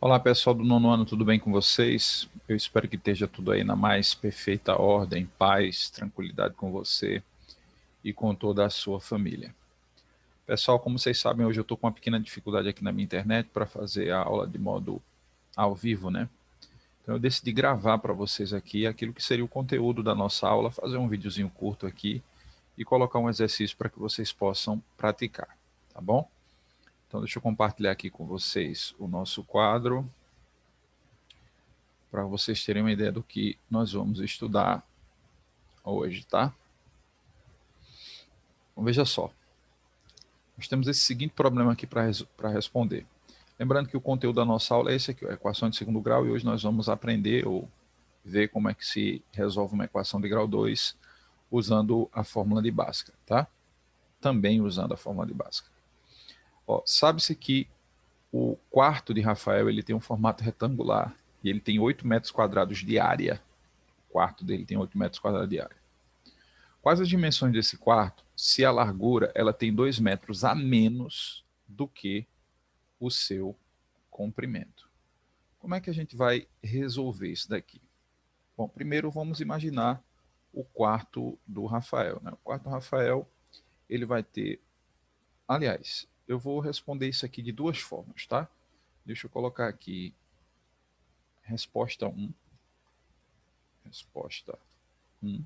Olá pessoal do nono ano, tudo bem com vocês? Eu espero que esteja tudo aí na mais perfeita ordem, paz, tranquilidade com você e com toda a sua família. Pessoal, como vocês sabem, hoje eu estou com uma pequena dificuldade aqui na minha internet para fazer a aula de modo ao vivo, né? Então eu decidi gravar para vocês aqui aquilo que seria o conteúdo da nossa aula, fazer um videozinho curto aqui e colocar um exercício para que vocês possam praticar, tá bom? Então deixa eu compartilhar aqui com vocês o nosso quadro, para vocês terem uma ideia do que nós vamos estudar hoje, tá? Então, veja só, nós temos esse seguinte problema aqui para responder. Lembrando que o conteúdo da nossa aula é esse aqui, a equação de segundo grau, e hoje nós vamos aprender ou ver como é que se resolve uma equação de grau 2 usando a fórmula de Bhaskara, tá? Também usando a fórmula de Bhaskara. Sabe-se que o quarto de Rafael ele tem um formato retangular e ele tem 8 metros quadrados de área. O quarto dele tem 8 metros quadrados de área. Quais as dimensões desse quarto se a largura ela tem 2 metros a menos do que o seu comprimento? Como é que a gente vai resolver isso daqui? Bom, primeiro vamos imaginar o quarto do Rafael, né? O quarto do Rafael, ele vai ter... Aliás, eu vou responder isso aqui de duas formas, tá? Deixa eu colocar aqui resposta 1. Resposta 1.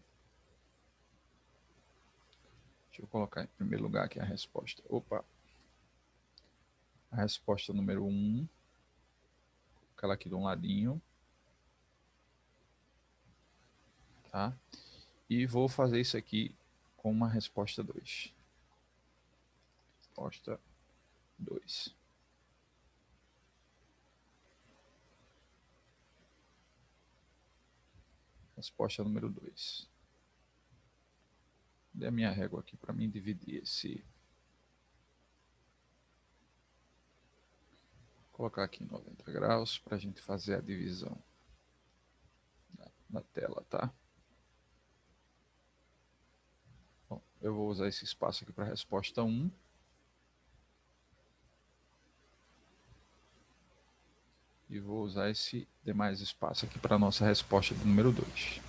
Deixa eu colocar em primeiro lugar aqui a resposta. Opa! A resposta número 1. Colocar ela aqui de um ladinho. Tá? E vou fazer isso aqui com uma resposta 2. Resposta 2. Resposta número 2. Dê a minha régua aqui para mim dividir esse. Vou colocar aqui em 90 graus para a gente fazer a divisão na tela, tá? Bom, eu vou usar esse espaço aqui para a resposta 1. E vou usar esse demais espaço aqui para a nossa resposta do número 2.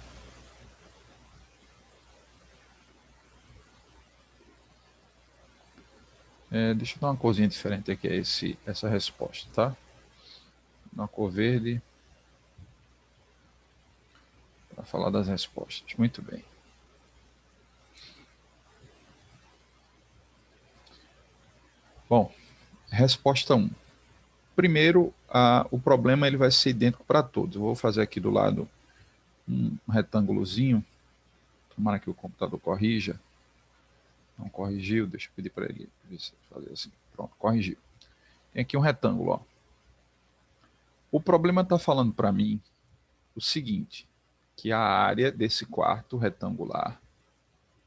Deixa eu dar uma corzinha diferente aqui a essa resposta, tá? Uma cor verde para falar das respostas. Muito bem. Bom, resposta 1. Primeiro, o problema ele vai ser idêntico para todos. Eu vou fazer aqui do lado um retângulozinho. Tomara que o computador corrija. Não corrigiu, deixa eu pedir para ele fazer assim. Pronto, corrigiu. Tem aqui um retângulo. Ó. O problema está falando para mim o seguinte, que a área desse quarto retangular,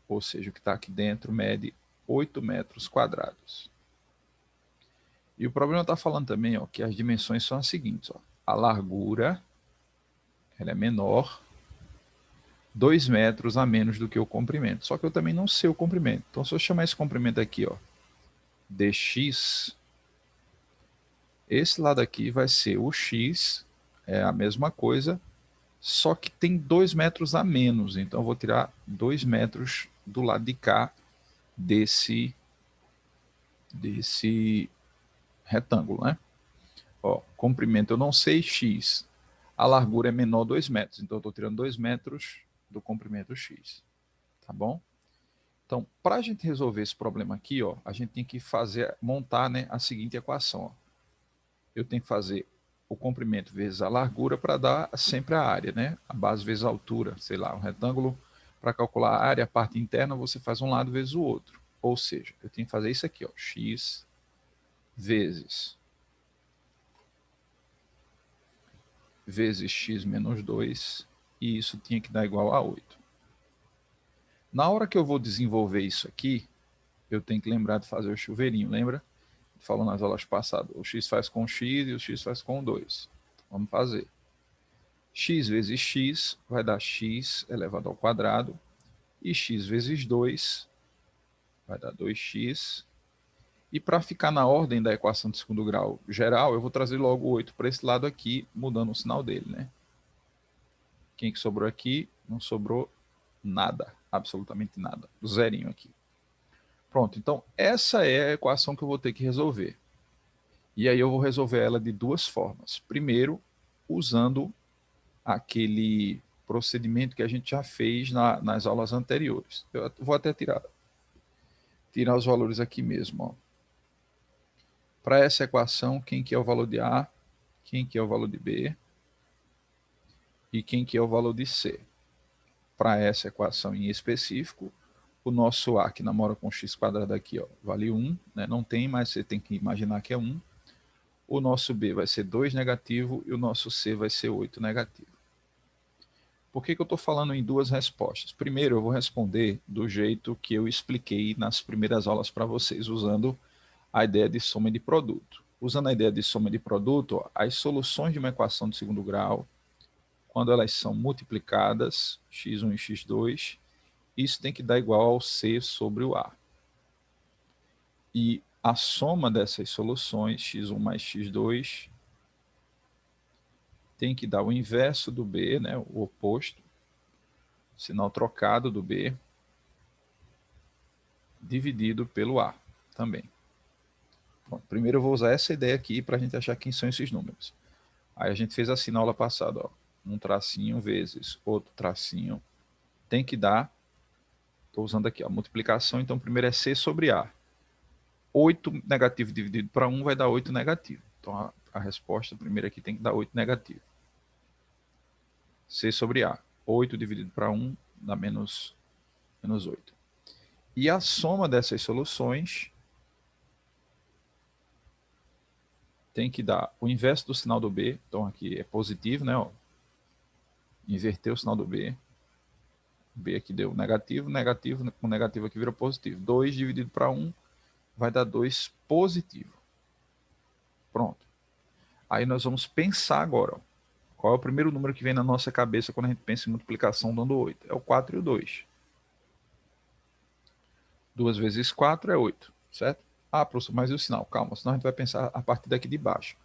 ou seja, o que está aqui dentro, mede 8 metros quadrados. E o problema está falando também ó, que as dimensões são as seguintes. Ó. A largura ela é menor 2 metros a menos do que o comprimento. Só que eu também não sei o comprimento. Então, se eu chamar esse comprimento aqui, ó, dx, esse lado aqui vai ser o x, é a mesma coisa, só que tem 2 metros a menos. Então, eu vou tirar 2 metros do lado de cá desse retângulo, né? Ó, comprimento eu não sei, x. A largura é menor 2 metros, então eu estou tirando 2 metros do comprimento x. Tá bom? Então, para a gente resolver esse problema aqui, ó, a gente tem que montar né, a seguinte equação. Ó. Eu tenho que fazer o comprimento vezes a largura para dar sempre a área, né? A base vezes a altura, sei lá, um retângulo, para calcular a área, a parte interna, você faz um lado vezes o outro. Ou seja, eu tenho que fazer isso aqui, ó, x vezes x menos 2, e isso tinha que dar igual a 8. Na hora que eu vou desenvolver isso aqui, eu tenho que lembrar de fazer o chuveirinho, lembra? Falou nas aulas passadas, o x faz com x e o x faz com 2. Vamos fazer. X vezes x vai dar x elevado ao quadrado, e x vezes 2 vai dar 2x, E para ficar na ordem da equação de segundo grau geral, eu vou trazer logo o 8 para esse lado aqui, mudando o sinal dele, né? Quem que sobrou aqui? Não sobrou nada, absolutamente nada. Zerinho aqui. Pronto, então essa é a equação que eu vou ter que resolver. E aí eu vou resolver ela de duas formas. Primeiro, usando aquele procedimento que a gente já fez nas aulas anteriores. Eu vou até tirar os valores aqui mesmo. Para essa equação, quem que é o valor de A, quem que é o valor de B e quem que é o valor de C. Para essa equação em específico, o nosso A, que namora com x² aqui, ó, vale 1, né? Não tem, mas você tem que imaginar que é 1. O nosso B vai ser 2 negativo e o nosso C vai ser 8 negativo. Por que eu estou falando em duas respostas? Primeiro, eu vou responder do jeito que eu expliquei nas primeiras aulas para vocês, usando a ideia de soma de produto. Usando a ideia de soma de produto, ó, as soluções de uma equação de segundo grau, quando elas são multiplicadas, x1 e x2, isso tem que dar igual ao C sobre o A. E a soma dessas soluções, x1 mais x2, tem que dar o inverso do B, né, o oposto, sinal trocado do B, dividido pelo A também. Bom, primeiro eu vou usar essa ideia aqui para a gente achar quem são esses números. Aí a gente fez assim na aula passada, ó, um tracinho vezes outro tracinho, tem que dar, estou usando aqui a multiplicação, então primeiro é C sobre A. 8 negativo dividido para 1 vai dar 8 negativo. Então a resposta primeira aqui tem que dar 8 negativo. C sobre A. 8 dividido para 1 dá menos 8. E a soma dessas soluções tem que dar o inverso do sinal do B. Então aqui é positivo, né? Ó. Inverter o sinal do B. B aqui deu negativo, negativo, com negativo aqui vira positivo. 2 dividido para 1 vai dar 2 positivo. Pronto. Aí nós vamos pensar agora. Ó. Qual é o primeiro número que vem na nossa cabeça quando a gente pensa em multiplicação dando 8? É o 4 e o 2. 2 vezes 4 é 8, certo? Ah, professor, mas e o sinal? Calma, senão a gente vai pensar a partir daqui de baixo.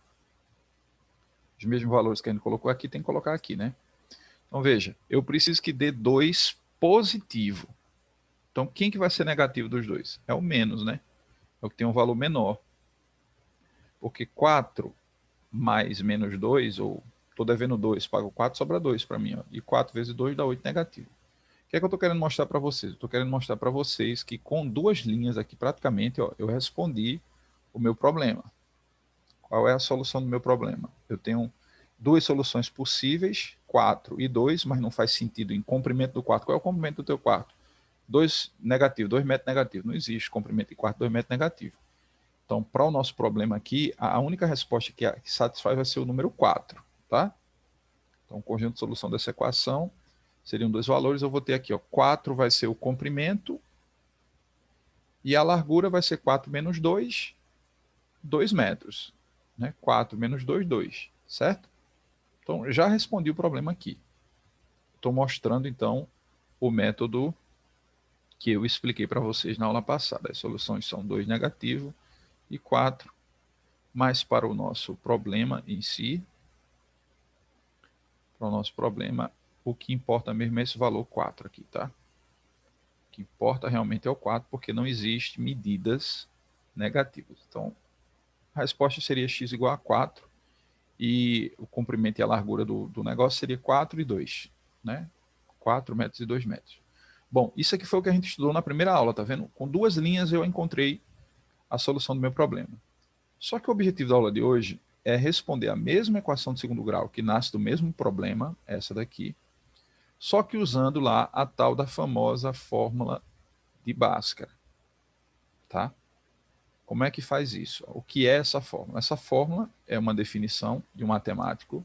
Os mesmos valores que a gente colocou aqui, tem que colocar aqui, né? Então, veja, eu preciso que dê 2 positivo. Então, quem que vai ser negativo dos dois? É o menos, né? É o que tem um valor menor. Porque 4 mais menos 2, ou estou devendo 2, pago 4, sobra 2 para mim. Ó, e 4 vezes 2 dá 8 negativo. O que é que eu estou querendo mostrar para vocês? Estou querendo mostrar para vocês que com duas linhas aqui, praticamente, ó, eu respondi o meu problema. Qual é a solução do meu problema? Eu tenho duas soluções possíveis, 4 e 2, mas não faz sentido em comprimento do quarto. Qual é o comprimento do teu quarto? 2 negativo, 2 metros negativo. Não existe comprimento de quarto 2 metros negativo. Então, para o nosso problema aqui, a única resposta que satisfaz vai ser o número 4, tá? Então, o conjunto de solução dessa equação seriam dois valores. Eu vou ter aqui, ó, 4 vai ser o comprimento e a largura vai ser 4 menos 2, 2 metros. Né? 4 menos 2, 2, certo? Então, já respondi o problema aqui. Estou mostrando, então, o método que eu expliquei para vocês na aula passada. As soluções são 2 negativo e 4, mas para o nosso problema em si, para o nosso problema, o que importa mesmo é esse valor 4 aqui, tá? O que importa realmente é o 4, porque não existe medidas negativas. Então, a resposta seria x igual a 4, e o comprimento e a largura do negócio seria 4 e 2, né? 4 metros e 2 metros. Bom, isso aqui foi o que a gente estudou na primeira aula, tá vendo? Com duas linhas eu encontrei a solução do meu problema. Só que o objetivo da aula de hoje é responder a mesma equação de segundo grau, que nasce do mesmo problema, essa daqui, só que usando lá a tal da famosa fórmula de Bhaskara, tá? Como é que faz isso? O que é essa fórmula? Essa fórmula é uma definição de um matemático,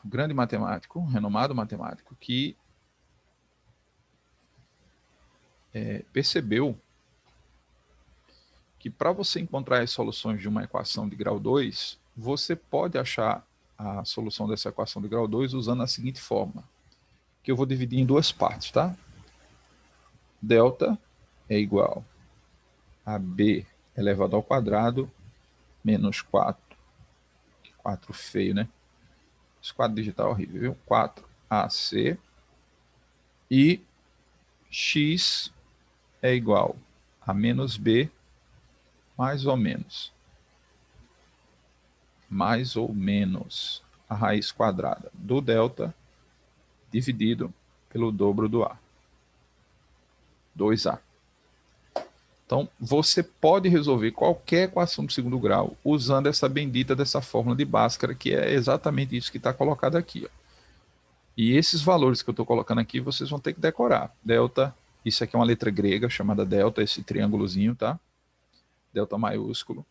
grande matemático, renomado matemático, que percebeu que para você encontrar as soluções de uma equação de grau 2, você pode achar a solução dessa equação de grau 2 usando a seguinte fórmula, que eu vou dividir em duas partes, tá? Delta é igual AB elevado ao quadrado menos 4. 4 feio, né? Esse quadro digital é horrível, viu? 4AC e x é igual a menos b mais ou menos a raiz quadrada do delta dividido pelo dobro do A. 2A. Então, você pode resolver qualquer equação de segundo grau usando essa bendita dessa fórmula de Bhaskara, que é exatamente isso que está colocado aqui. Ó. E esses valores que eu estou colocando aqui, vocês vão ter que decorar. Delta, isso aqui é uma letra grega chamada delta, esse triângulozinho, tá? Delta maiúsculo.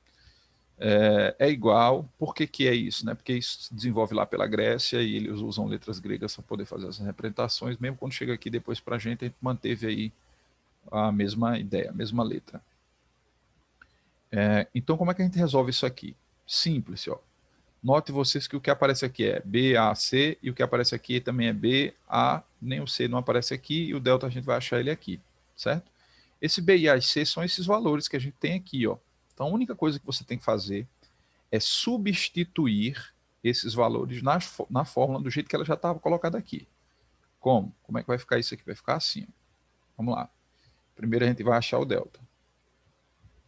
É igual, por que é isso? Né? Porque isso se desenvolve lá pela Grécia e eles usam letras gregas para poder fazer essas representações, mesmo quando chega aqui depois para a gente manteve aí a mesma ideia, a mesma letra. Então, como é que a gente resolve isso aqui? Simples, ó. Note vocês que o que aparece aqui é B, A, C, e o que aparece aqui também é B, A, nem o C não aparece aqui, e o delta a gente vai achar ele aqui, certo? Esse B e A e C são esses valores que a gente tem aqui, ó. Então, a única coisa que você tem que fazer é substituir esses valores na fórmula do jeito que ela já estava colocada aqui. Como? Como é que vai ficar isso aqui? Vai ficar assim, ó. Vamos lá. Primeiro a gente vai achar o delta.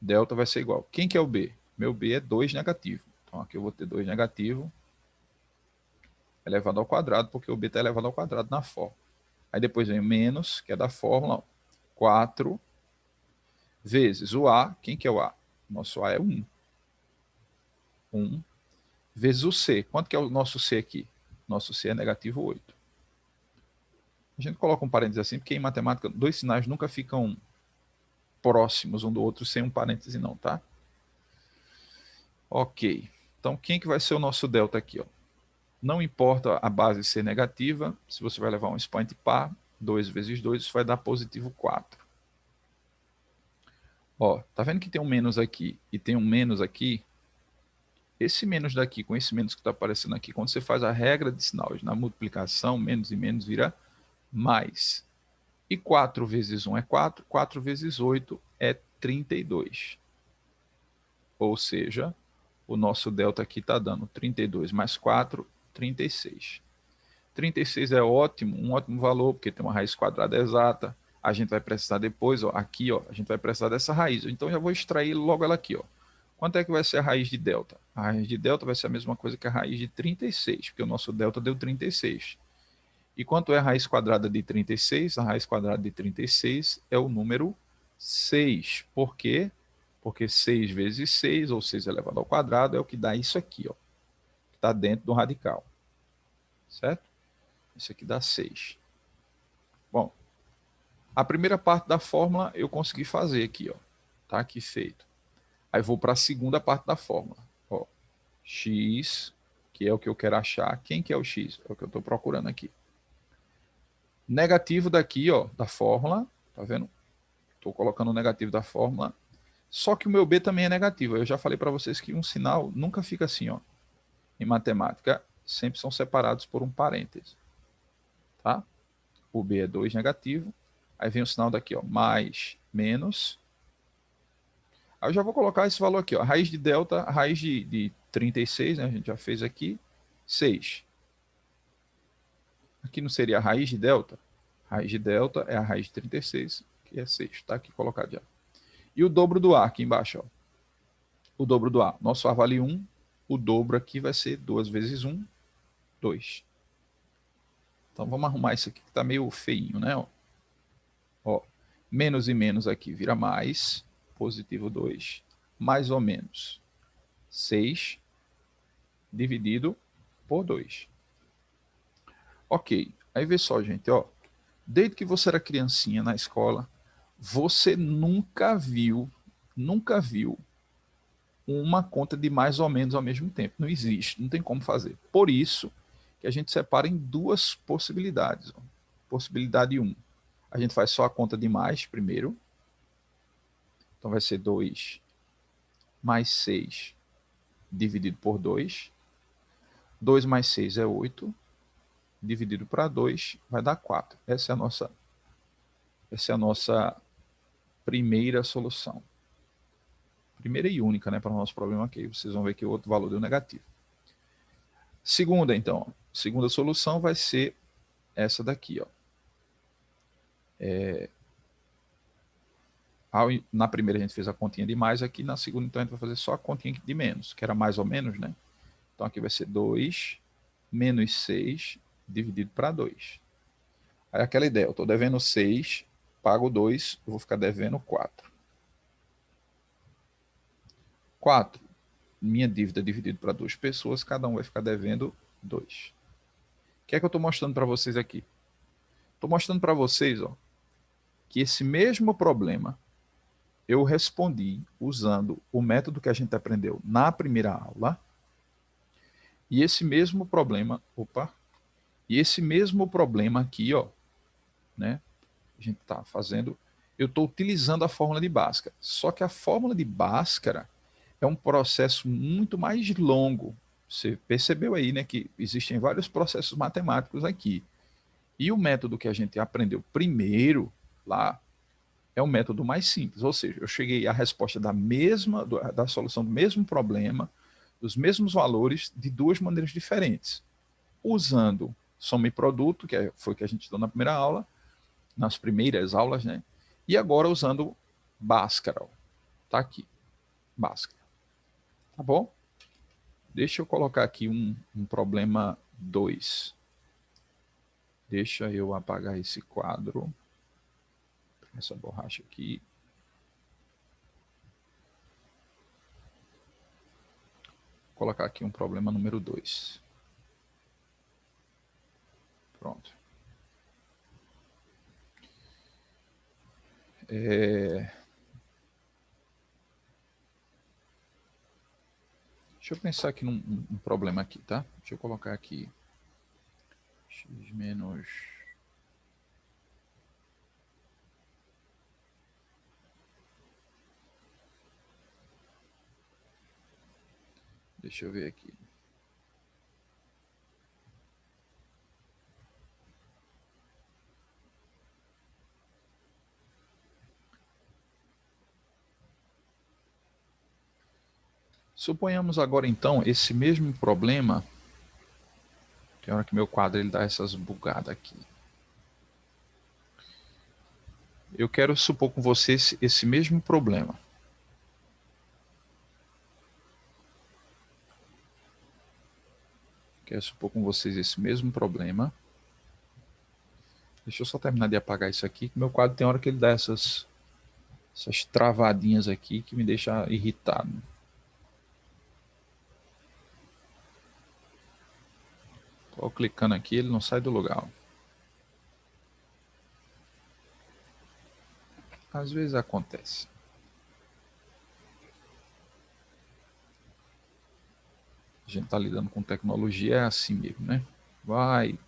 Delta vai ser igual. Quem que é o B? Meu B é 2 negativo. Então aqui eu vou ter 2 negativo elevado ao quadrado, porque o B está elevado ao quadrado na fórmula. Aí depois vem o menos, que é da fórmula, 4 vezes o A. Quem que é o A? Nosso A é 1. 1 vezes o C. Quanto que é o nosso C aqui? Nosso C é negativo 8. A gente coloca um parênteses assim, porque em matemática, dois sinais nunca ficam próximos um do outro sem um parêntese não, tá? Ok. Então, quem que vai ser o nosso delta aqui, ó? Não importa a base ser negativa, se você vai levar um expoente par, 2 vezes 2, isso vai dar positivo 4. Ó, tá vendo que tem um menos aqui e tem um menos aqui? Esse menos daqui com esse menos que está aparecendo aqui, quando você faz a regra de sinais na multiplicação, menos e menos vira mais. E 4 vezes 1 é 4, 4 vezes 8 é 32. Ou seja, o nosso delta aqui está dando 32 mais 4, 36. 36 é ótimo, um ótimo valor, porque tem uma raiz quadrada exata. A gente vai precisar depois, ó, aqui, ó, a gente vai precisar dessa raiz. Então, já vou extrair logo ela aqui. Ó. Quanto é que vai ser a raiz de delta? A raiz de delta vai ser a mesma coisa que a raiz de 36, porque o nosso delta deu 36. E quanto é a raiz quadrada de 36? A raiz quadrada de 36 é o número 6. Por quê? Porque 6 vezes 6, ou 6 elevado ao quadrado, é o que dá isso aqui, ó, que está dentro do radical. Certo? Isso aqui dá 6. Bom, a primeira parte da fórmula eu consegui fazer aqui, ó. Tá aqui feito. Aí vou para a segunda parte da fórmula. Ó, x, que é o que eu quero achar. Quem que é o x? É o que eu estou procurando aqui. Negativo daqui, ó, da fórmula. Tá vendo? Estou colocando o negativo da fórmula. Só que o meu b também é negativo. Eu já falei para vocês que um sinal nunca fica assim, ó. Em matemática, sempre são separados por um parêntese. Tá? O b é 2 negativo. Aí vem o sinal daqui, ó, mais, menos. Aí eu já vou colocar esse valor aqui, ó, raiz de delta, raiz de 36, né, a gente já fez aqui, 6. Aqui não seria a raiz de delta? Raiz de delta é a raiz de 36, que é 6, tá aqui colocado já. E o dobro do A aqui embaixo, ó. O dobro do A. Nosso A vale 1, o dobro aqui vai ser 2 vezes 1, 2. Então vamos arrumar isso aqui que tá meio feinho, né? Ó, menos e menos aqui vira mais, positivo 2, mais ou menos 6 dividido por 2. Ok, aí vê só, gente, ó. Desde que você era criancinha na escola, você nunca viu uma conta de mais ou menos ao mesmo tempo. Não existe, não tem como fazer. Por isso que a gente separa em duas possibilidades. Ó. Possibilidade 1, a gente faz só a conta de mais primeiro. Então vai ser 2 mais 6 dividido por 2. 2 mais 6 é 8. Dividido para 2 vai dar 4. Essa é a nossa primeira solução. Primeira e única, né, para o nosso problema aqui. Vocês vão ver que o outro valor deu negativo. Segunda, então. Segunda solução vai ser essa daqui, ó. Na primeira a gente fez a continha de mais, aqui na segunda então a gente vai fazer só a continha de menos, que era mais ou menos, né? Então aqui vai ser 2 menos 6 dividido para 2. Aí aquela ideia, eu estou devendo 6, pago 2, eu vou ficar devendo 4. 4, minha dívida dividida para 2 pessoas, cada um vai ficar devendo 2. O que é que eu estou mostrando para vocês aqui? Estou mostrando para vocês, ó, que esse mesmo problema eu respondi usando o método que a gente aprendeu na primeira aula. E esse mesmo problema, aqui, ó, né? A gente está fazendo, eu estou utilizando a fórmula de Bhaskara. Só que a fórmula de Bhaskara é um processo muito mais longo. Você percebeu aí, né, que existem vários processos matemáticos aqui. E o método que a gente aprendeu primeiro lá é o método mais simples, ou seja, eu cheguei à resposta da solução do mesmo problema, dos mesmos valores, de duas maneiras diferentes. Usando soma e produto, foi o que a gente estudou na primeira aula, nas primeiras aulas, né? E agora usando Bhaskara. Tá aqui, Bhaskara. Tá bom? Deixa eu colocar aqui um problema 2. Deixa eu apagar esse quadro. Essa borracha aqui. Vou colocar aqui um problema número 2. Pronto. Deixa eu pensar aqui num problema aqui, tá? Deixa eu colocar aqui x menos... Deixa eu ver aqui. Suponhamos agora, então, esse mesmo problema. Tem hora que meu quadro ele dá essas bugadas aqui. Eu quero supor com vocês esse mesmo problema. Quero supor com vocês esse mesmo problema. Deixa eu só terminar de apagar isso aqui. Meu quadro tem hora que ele dá essas travadinhas aqui que me deixa irritado. Estou clicando aqui, ele não sai do lugar. Às vezes acontece. A gente está lidando com tecnologia, é assim mesmo, né? Vai,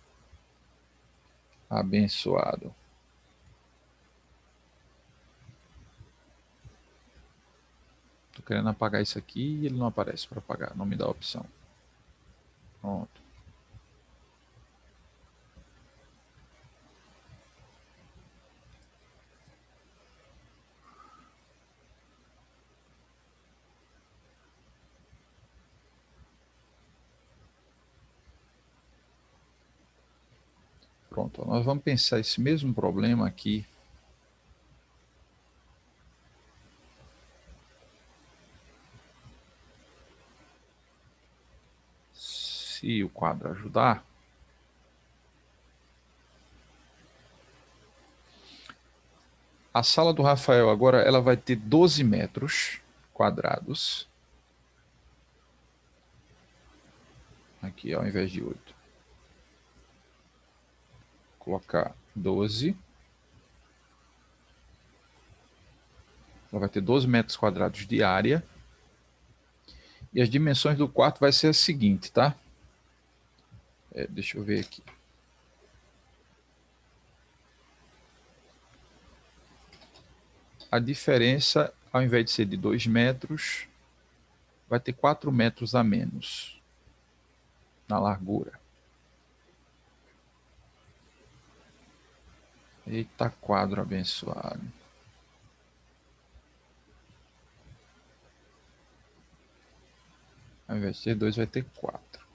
abençoado. Estou querendo apagar isso aqui e ele não aparece para apagar, não me dá a opção. Pronto. Pronto, nós vamos pensar esse mesmo problema aqui. Se o quadro ajudar. A sala do Rafael agora ela vai ter 12 metros quadrados. Aqui ao invés de 8. Colocar 12. Ela vai ter 12 metros quadrados de área. E as dimensões do quarto vai ser a seguinte, tá? Deixa eu ver aqui. A diferença, ao invés de ser de 2 metros, vai ter 4 metros a menos na largura. Eita, quadro abençoado. Ao invés de ter 2, vai ter 4.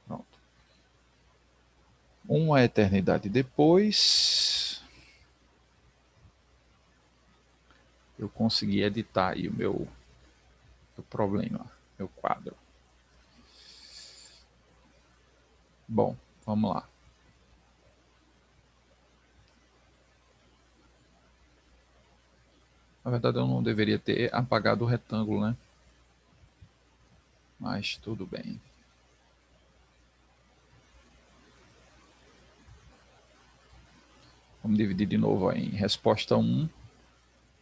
Pronto. Uma eternidade depois, eu consegui editar aí o meu problema, meu quadro. Bom, vamos lá. Na verdade, eu não deveria ter apagado o retângulo, né? Mas tudo bem. Vamos dividir de novo em resposta 1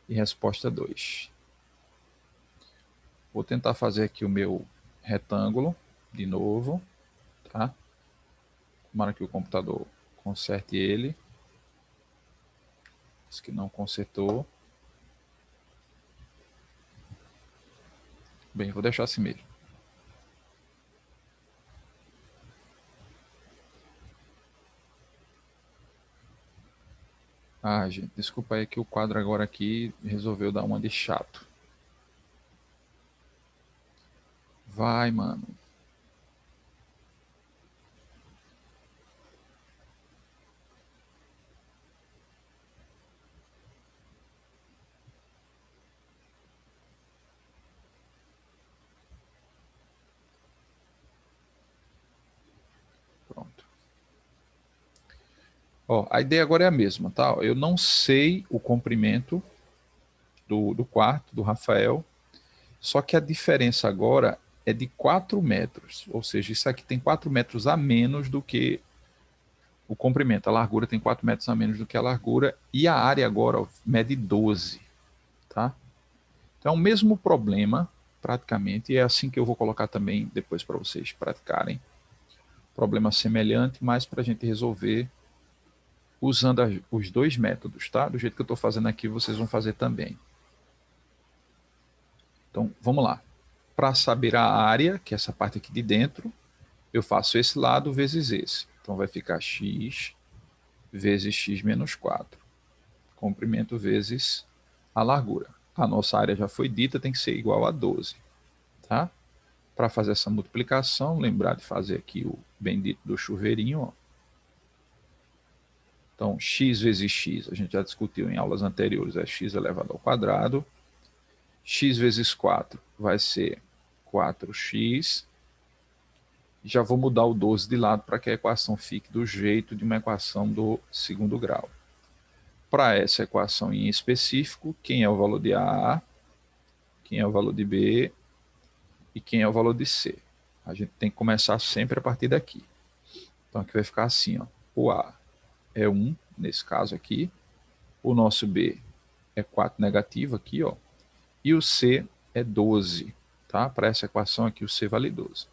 e resposta 2. Vou tentar fazer aqui o meu retângulo de novo, tá? Tomara que o computador conserte ele. Diz que não consertou. Bem, vou deixar assim mesmo. Ah, gente, desculpa aí que o quadro agora aqui resolveu dar uma de chato. Vai, mano. Pronto. Ó, a ideia agora é a mesma, tá? Eu não sei o comprimento do quarto, do Rafael, só que a diferença agora é de 4 metros. Ou seja, isso aqui tem 4 metros a menos do que o comprimento. A largura tem 4 metros a menos do que a largura. E a área agora ó, mede 12. Tá? Então é o mesmo problema, praticamente. E é assim que eu vou colocar também depois para vocês praticarem. Problema semelhante, mas para a gente resolver usando os dois métodos. Tá? Do jeito que eu estou fazendo aqui, vocês vão fazer também. Então, vamos lá. Para saber a área, que é essa parte aqui de dentro, eu faço esse lado vezes esse. Então, vai ficar x vezes x menos 4. Comprimento vezes a largura. A nossa área já foi dita, tem que ser igual a 12. Tá? Para fazer essa multiplicação, lembrar de fazer aqui o bendito do chuveirinho. Ó. Então, x vezes x, a gente já discutiu em aulas anteriores, é x elevado ao quadrado. X vezes 4 vai ser 4x. Já vou mudar o 12 de lado para que a equação fique do jeito de uma equação do segundo grau. Para essa equação em específico, quem é o valor de A, quem é o valor de B e quem é o valor de C. A gente tem que começar sempre a partir daqui. Então aqui vai ficar assim, ó. O A é 1, nesse caso aqui. O nosso B é 4 negativo aqui, ó. E o C é 12, tá? Para essa equação aqui o C vale 12.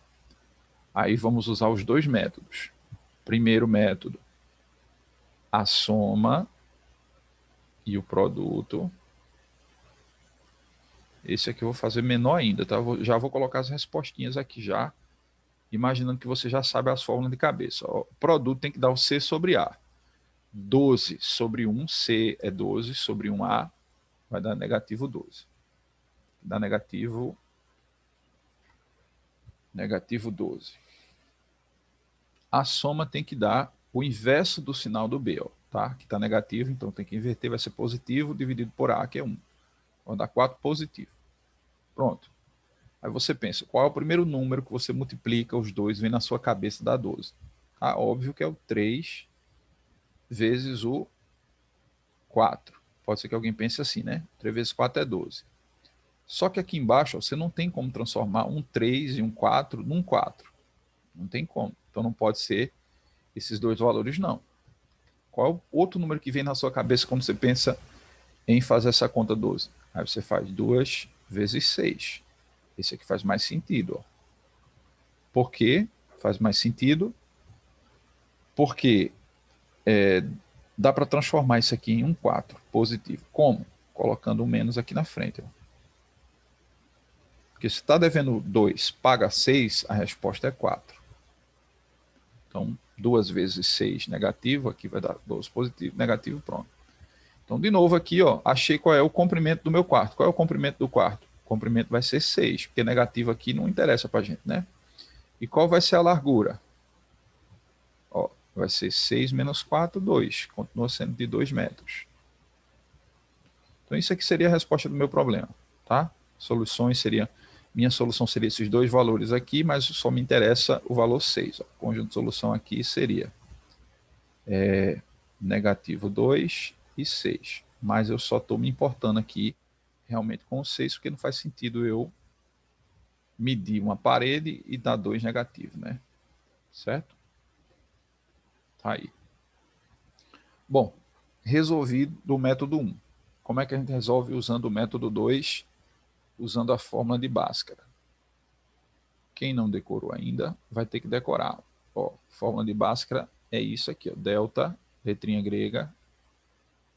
Aí vamos usar os dois métodos. Primeiro método, a soma e o produto. Esse aqui eu vou fazer menor ainda, tá? Já vou colocar as respostinhas aqui já, imaginando que você já sabe as fórmulas de cabeça. O produto tem que dar o C sobre A. 12 sobre 1, C é 12 sobre 1A, vai dar negativo 12. Dá negativo 12. A soma tem que dar o inverso do sinal do B, ó, tá? Que está negativo, então tem que inverter, vai ser positivo dividido por A, que é 1. Vai dar 4 positivo. Pronto. Aí você pensa, qual é o primeiro número que você multiplica os dois, vem na sua cabeça dá 12? Ah, óbvio que é o 3 vezes o 4. Pode ser que alguém pense assim, né? 3 vezes 4 é 12. Só que aqui embaixo ó, você não tem como transformar um 3 e um 4 num 4. Não tem como. Então não pode ser esses dois valores, não. Qual é o outro número que vem na sua cabeça quando você pensa em fazer essa conta 12? Aí você faz 2 vezes 6. Esse aqui faz mais sentido. Ó. Por que faz mais sentido? Porque dá para transformar isso aqui em um 4 positivo. Como? Colocando um menos aqui na frente. Ó. Porque se está devendo 2, paga 6, a resposta é 4. Então, 2 vezes 6 negativo, aqui vai dar 12 positivo, negativo, pronto. Então, de novo aqui, ó, achei qual é o comprimento do meu quarto. Qual é o comprimento do quarto? O comprimento vai ser 6, porque negativo aqui não interessa para a gente, né? E qual vai ser a largura? Ó, vai ser 6 menos 4, 2. Continua sendo de 2 metros. Então, isso aqui seria a resposta do meu problema, tá? Soluções seria... Minha solução seria esses dois valores aqui, mas só me interessa o valor 6. Ó. O conjunto de solução aqui seria negativo 2 e 6. Mas eu só estou me importando aqui realmente com o 6, porque não faz sentido eu medir uma parede e dar 2 negativos, né? Certo? Tá aí. Bom, resolvi do método 1. Como é que a gente resolve usando o método 2, usando a fórmula de Bhaskara? Quem não decorou ainda, vai ter que decorar. Ó, fórmula de Bhaskara é isso aqui, ó, delta, letrinha grega,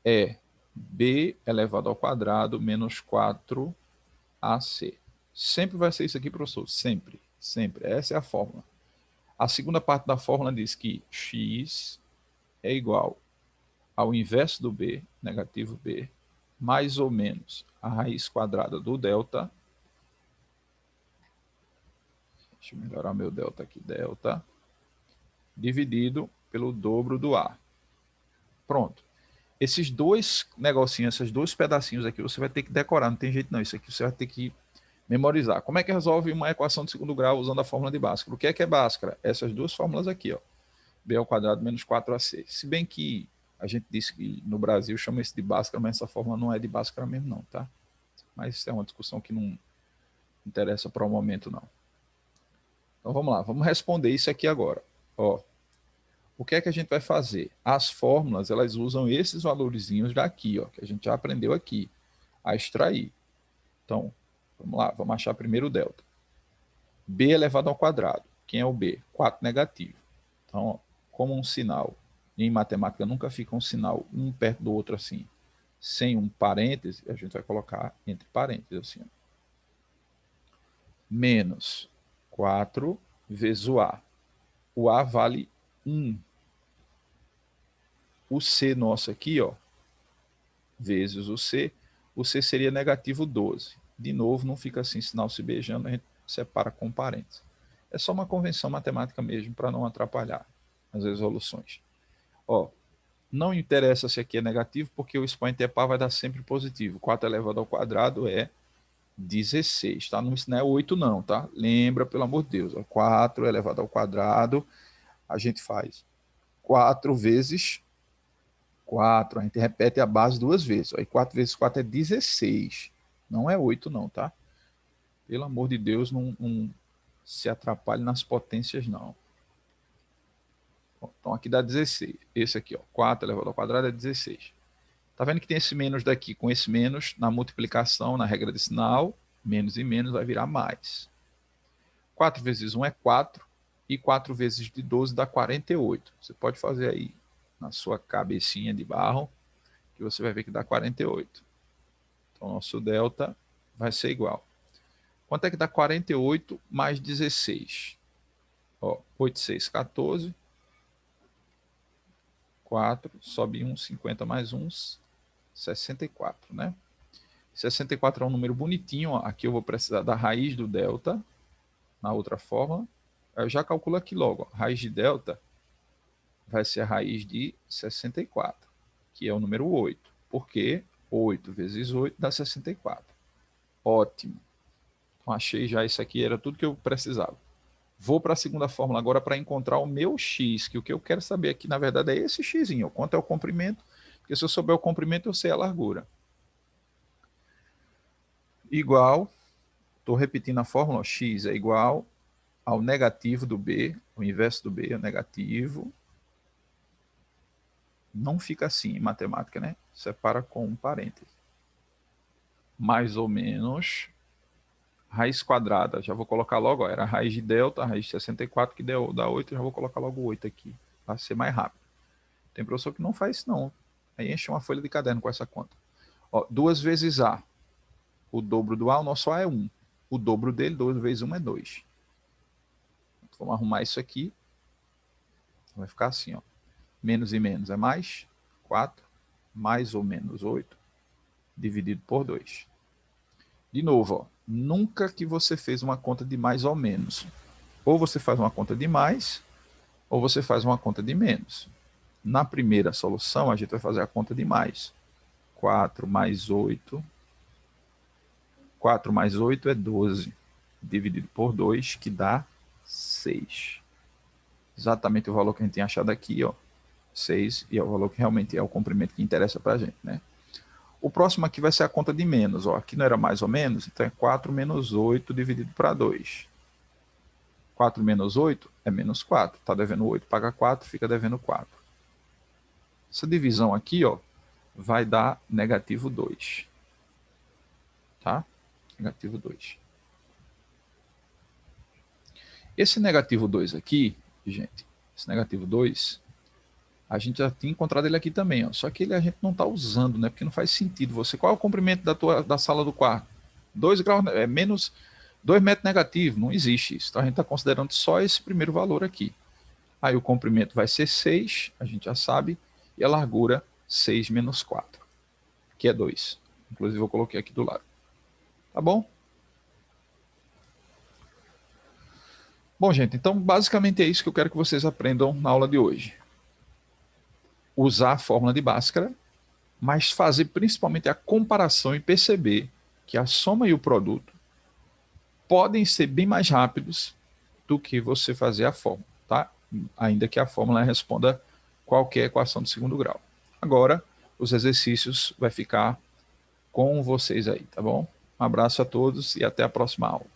é b elevado ao quadrado menos 4ac. Sempre vai ser isso aqui, professor, sempre, sempre. Essa é a fórmula. A segunda parte da fórmula diz que x é igual ao inverso do b, negativo b, mais ou menos a raiz quadrada do delta. Deixa eu melhorar meu delta aqui, delta, dividido pelo dobro do A. Pronto. Esses dois negocinhos, esses dois pedacinhos aqui, você vai ter que decorar, não tem jeito não. Isso aqui você vai ter que memorizar. Como é que resolve uma equação de segundo grau usando a fórmula de Bhaskara? O que é Bhaskara? Essas duas fórmulas aqui, ó. B ao quadrado menos 4ac. Se bem que a gente disse que no Brasil chama isso de Bhaskara, mas essa fórmula não é de Bhaskara mesmo não, tá? Mas isso é uma discussão que não interessa para o momento não. Então vamos lá, vamos responder isso aqui agora. Ó, o que é que a gente vai fazer? As fórmulas, elas usam esses valorzinhos daqui, ó, que a gente já aprendeu aqui, a extrair. Então, vamos lá, vamos achar primeiro o delta. B elevado ao quadrado. Quem é o B? 4 negativo. Então, ó, como um sinal, em matemática nunca fica um sinal um perto do outro assim, sem um parêntese, a gente vai colocar entre parênteses assim, ó. Menos 4 vezes o A. O A vale 1. O C nosso aqui, ó, vezes o C seria negativo 12. De novo, não fica assim, sinal se beijando, a gente separa com parênteses. É só uma convenção matemática mesmo, para não atrapalhar as resoluções. Ó, não interessa se aqui é negativo, porque o expoente par vai dar sempre positivo. 4 elevado ao quadrado é 16, tá? Não, isso não é 8 não, tá? Lembra, pelo amor de Deus, ó, 4 elevado ao quadrado, a gente faz 4 vezes 4, a gente repete a base 2 vezes. Aí 4 vezes 4 é 16. Não é 8 não, tá? Pelo amor de Deus, não se atrapalhe nas potências, não. Então aqui dá 16. Esse aqui, ó, 4 elevado ao quadrado é 16. Tá vendo que tem esse menos daqui com esse menos na multiplicação, na regra de sinal, menos e menos vai virar mais. 4 vezes 1 é 4, e 4 vezes de 12 dá 48. Você pode fazer aí na sua cabecinha de barro, que você vai ver que dá 48. Então, nosso delta vai ser igual. Quanto é que dá 48 mais 16? Ó, 8, 6, 14. 4, sobe 1, 50 mais 1, 64, né? 64 é um número bonitinho, ó. Aqui eu vou precisar da raiz do delta, na outra fórmula. Eu já calculo aqui logo, ó. Raiz de delta vai ser a raiz de 64, que é o número 8. Porque 8 vezes 8 dá 64. Ótimo. Então, achei já isso aqui, era tudo que eu precisava. Vou para a segunda fórmula agora para encontrar o meu x, que o que eu quero saber aqui, na verdade, é esse x, quanto é o comprimento, porque se eu souber o comprimento, eu sei a largura. Igual, estou repetindo a fórmula, ó, x é igual ao negativo do b, o inverso do b é negativo. Não fica assim em matemática, né? Separa com um parêntese. Mais ou menos raiz quadrada, já vou colocar logo, ó, era a raiz de delta, a raiz de 64 que dá 8, já vou colocar logo 8 aqui, para ser mais rápido. Tem professor que não faz isso não, aí enche uma folha de caderno com essa conta. Ó, 2 vezes A, o dobro do A, o nosso A é 1, o dobro dele, 2 vezes 1 é 2. Então, vamos arrumar isso aqui. Vai ficar assim, ó. Menos e menos é mais 4, mais ou menos 8, dividido por 2. De novo, ó, nunca que você fez uma conta de mais ou menos. Ou você faz uma conta de mais, ou você faz uma conta de menos. Na primeira solução, a gente vai fazer a conta de mais. 4 mais 8. 4 mais 8 é 12, dividido por 2, que dá 6. Exatamente o valor que a gente tinha achado aqui, ó. 6, e é o valor que realmente é o comprimento que interessa para a gente, né? O próximo aqui vai ser a conta de menos, ó. Aqui não era mais ou menos, então é 4 menos 8 dividido para 2. 4 menos 8 é menos 4. Está devendo 8, paga 4, fica devendo 4. Essa divisão aqui, ó, vai dar negativo 2. Tá? Negativo 2. Esse negativo 2 aqui, gente, esse negativo 2, a gente já tinha encontrado ele aqui também, ó, só que ele a gente não está usando, né? Porque não faz sentido. Você, qual é o comprimento da sala do quarto? 2 graus, é menos 2 metros negativo, não existe isso. Então a gente está considerando só esse primeiro valor aqui. Aí o comprimento vai ser 6, a gente já sabe, e a largura 6 menos 4, que é 2. Inclusive eu coloquei aqui do lado. Tá bom? Bom, gente, então basicamente é isso que eu quero que vocês aprendam na aula de hoje. Usar a fórmula de Bhaskara, mas fazer principalmente a comparação e perceber que a soma e o produto podem ser bem mais rápidos do que você fazer a fórmula, tá? Ainda que a fórmula responda qualquer equação de segundo grau. Agora, os exercícios vai ficar com vocês aí, tá bom? Um abraço a todos e até a próxima aula.